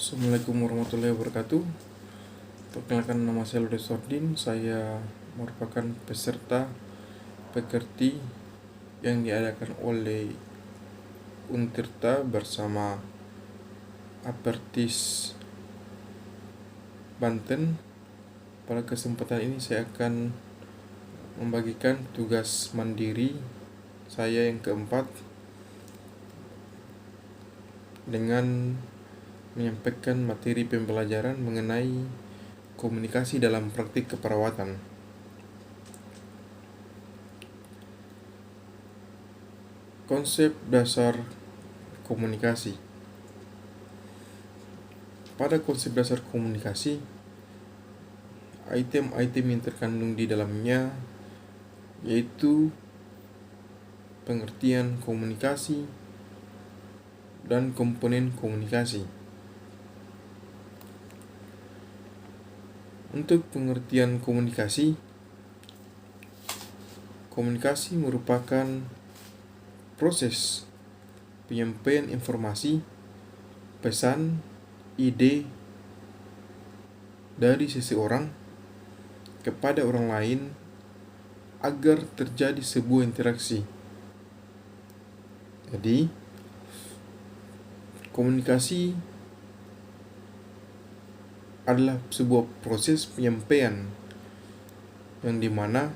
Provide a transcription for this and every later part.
Assalamualaikum warahmatullahi wabarakatuh. Perkenalkan, nama saya Ludes Sordin. Saya merupakan peserta pekerti yang diadakan oleh Untirta bersama Apertis Banten. Pada kesempatan ini saya akan membagikan tugas mandiri saya yang keempat dengan menyampaikan materi pembelajaran mengenai komunikasi dalam praktik keperawatan. Konsep dasar komunikasi. Pada konsep dasar komunikasi, item-item yang terkandung di dalamnya yaitu pengertian komunikasi dan komponen komunikasi. Untuk pengertian komunikasi, komunikasi merupakan proses penyampaian informasi, pesan, ide dari seseorang kepada orang lain agar terjadi sebuah interaksi. Jadi, komunikasi adalah sebuah proses penyampaian yang dimana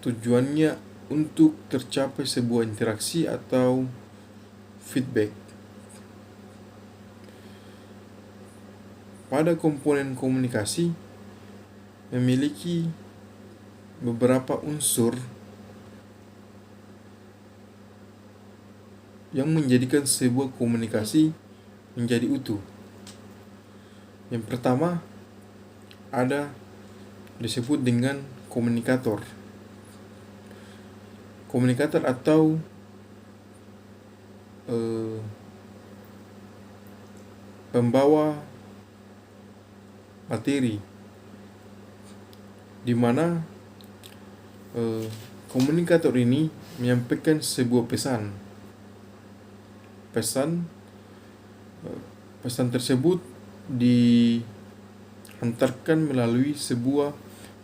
tujuannya untuk tercapai sebuah interaksi atau feedback. Pada komponen komunikasi memiliki beberapa unsur yang menjadikan sebuah komunikasi menjadi utuh. Yang pertama disebut dengan komunikator. Komunikator atau pembawa materi, di mana komunikator ini menyampaikan sebuah pesan. Pesan tersebut dihantarkan melalui sebuah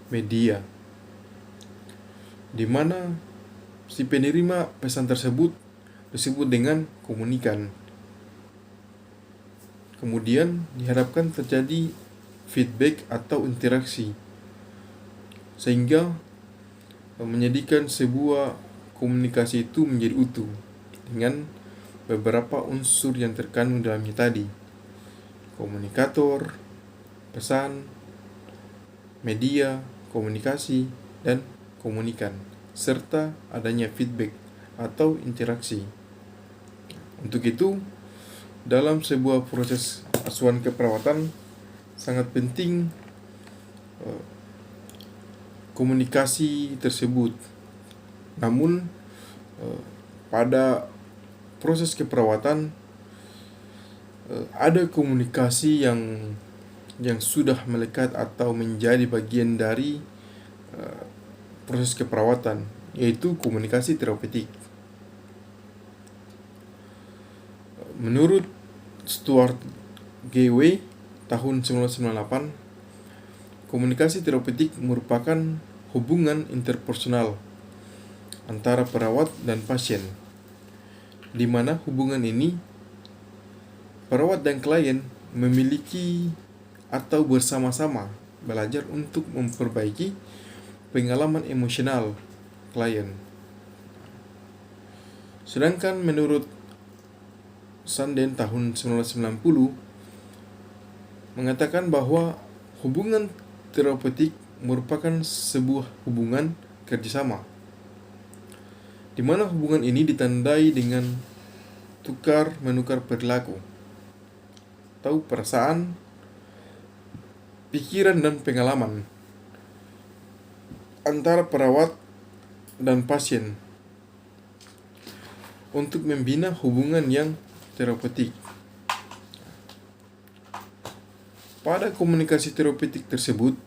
media, di mana si penerima pesan tersebut disebut dengan komunikan. Kemudian diharapkan terjadi feedback atau interaksi, sehingga menjadikan sebuah komunikasi itu menjadi utuh dengan beberapa unsur yang terkandung dalamnya tadi: komunikator, pesan, media, komunikasi, dan komunikan, serta adanya feedback atau interaksi. Untuk itu, dalam sebuah proses asuhan keperawatan sangat penting komunikasi tersebut. Namun pada proses keperawatan ada komunikasi yang sudah melekat atau menjadi bagian dari proses keperawatan, yaitu komunikasi terapeutik. Menurut Stuart G.W. tahun 1998, komunikasi terapeutik merupakan hubungan interpersonal antara perawat dan pasien, di mana hubungan ini perawat dan klien memiliki atau bersama-sama belajar untuk memperbaiki pengalaman emosional klien. Sedangkan menurut Sanden tahun 1990 mengatakan bahwa hubungan terapeutik merupakan sebuah hubungan kerjasama, di mana hubungan ini ditandai dengan tukar-menukar perilaku atau perasaan, pikiran, dan pengalaman antara perawat dan pasien untuk membina hubungan yang terapeutik. Pada komunikasi terapeutik tersebut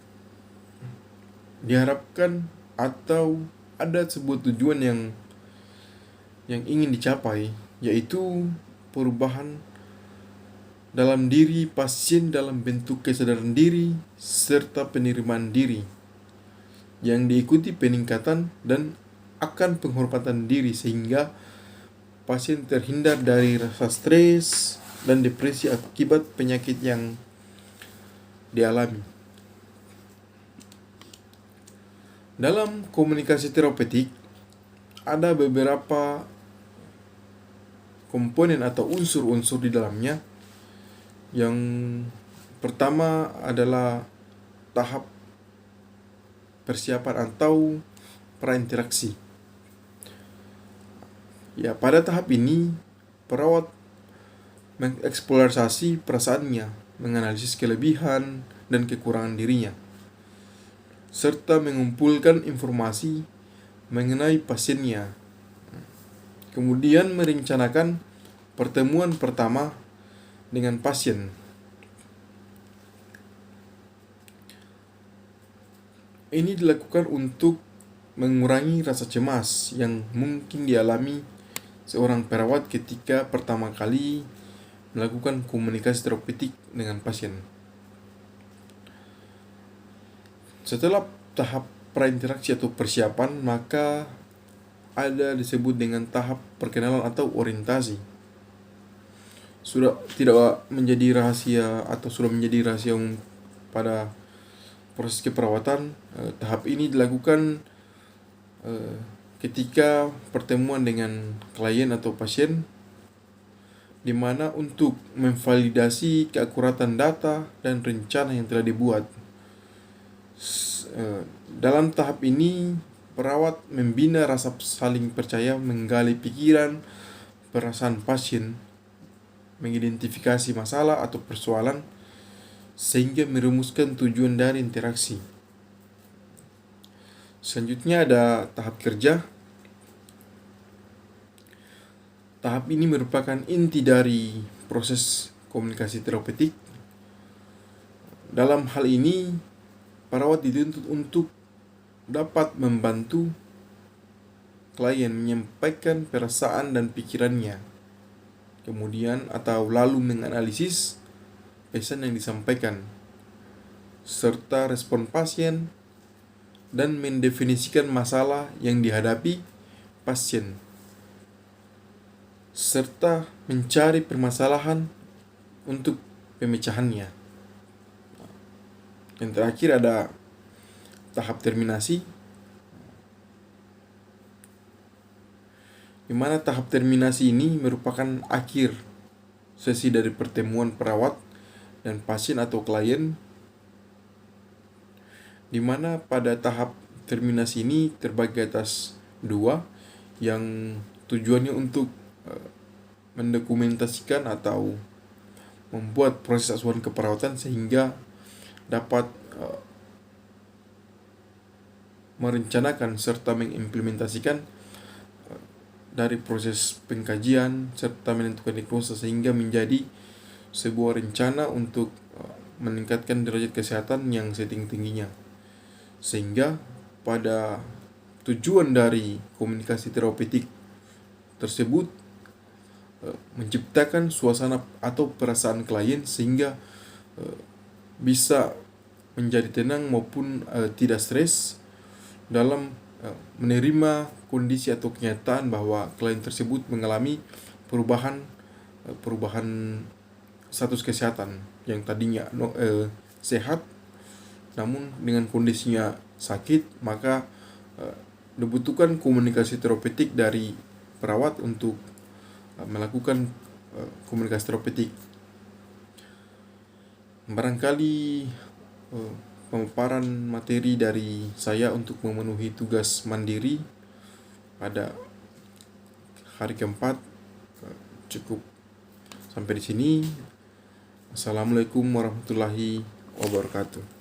diharapkan atau ada sebuah tujuan yang ingin dicapai, yaitu perubahan dalam diri pasien dalam bentuk kesadaran diri serta penerimaan diri yang diikuti peningkatan dan akan penghormatan diri sehingga pasien terhindar dari rasa stres dan depresi akibat penyakit yang dialami. Dalam komunikasi terapeutik ada beberapa komponen atau unsur-unsur di dalamnya. Yang pertama adalah tahap persiapan atau prainteraksi. Ya, pada tahap ini perawat mengeksplorasi perasaannya, menganalisis kelebihan dan kekurangan dirinya, serta mengumpulkan informasi mengenai pasiennya. Kemudian merencanakan pertemuan pertama dengan pasien. Ini dilakukan untuk mengurangi rasa cemas yang mungkin dialami seorang perawat ketika pertama kali melakukan komunikasi terapeutik dengan pasien. Setelah tahap prainteraksi atau persiapan, maka ada disebut dengan tahap perkenalan atau orientasi. Sudah tidak menjadi rahasia atau sudah menjadi rahasia umum pada proses keperawatan. Tahap ini dilakukan ketika pertemuan dengan klien atau pasien, di mana untuk memvalidasi keakuratan data dan rencana yang telah dibuat. Dalam tahap ini, perawat membina rasa saling percaya, menggali pikiran, perasaan pasien, mengidentifikasi masalah atau persoalan, sehingga merumuskan tujuan dari interaksi. Selanjutnya ada tahap kerja. Tahap ini merupakan inti dari proses komunikasi terapeutik. Dalam hal ini, perawat dituntut untuk dapat membantu klien menyampaikan perasaan dan pikirannya, kemudian atau lalu menganalisis pesan yang disampaikan, serta respon pasien, dan mendefinisikan masalah yang dihadapi pasien, serta mencari permasalahan untuk pemecahannya. Yang terakhir ada tahap terminasi, di mana tahap terminasi ini merupakan akhir sesi dari pertemuan perawat dan pasien atau klien, di mana pada tahap terminasi ini terbagi atas dua, yang tujuannya untuk mendokumentasikan atau membuat proses asuhan keperawatan sehingga dapat merencanakan serta mengimplementasikan dari proses pengkajian serta menentukan diagnosa sehingga menjadi sebuah rencana untuk meningkatkan derajat kesehatan yang setinggi-tingginya. Sehingga pada tujuan dari komunikasi terapeutik tersebut menciptakan suasana atau perasaan klien sehingga bisa menjadi tenang maupun tidak stres dalam menerima kondisi atau kenyataan bahwa klien tersebut mengalami perubahan status kesehatan yang tadinya sehat namun dengan kondisinya sakit, maka dibutuhkan komunikasi terapeutik dari perawat untuk melakukan komunikasi terapeutik. Barangkali pemaparan materi dari saya untuk memenuhi tugas mandiri pada hari keempat cukup sampai di sini. Assalamualaikum warahmatullahi wabarakatuh.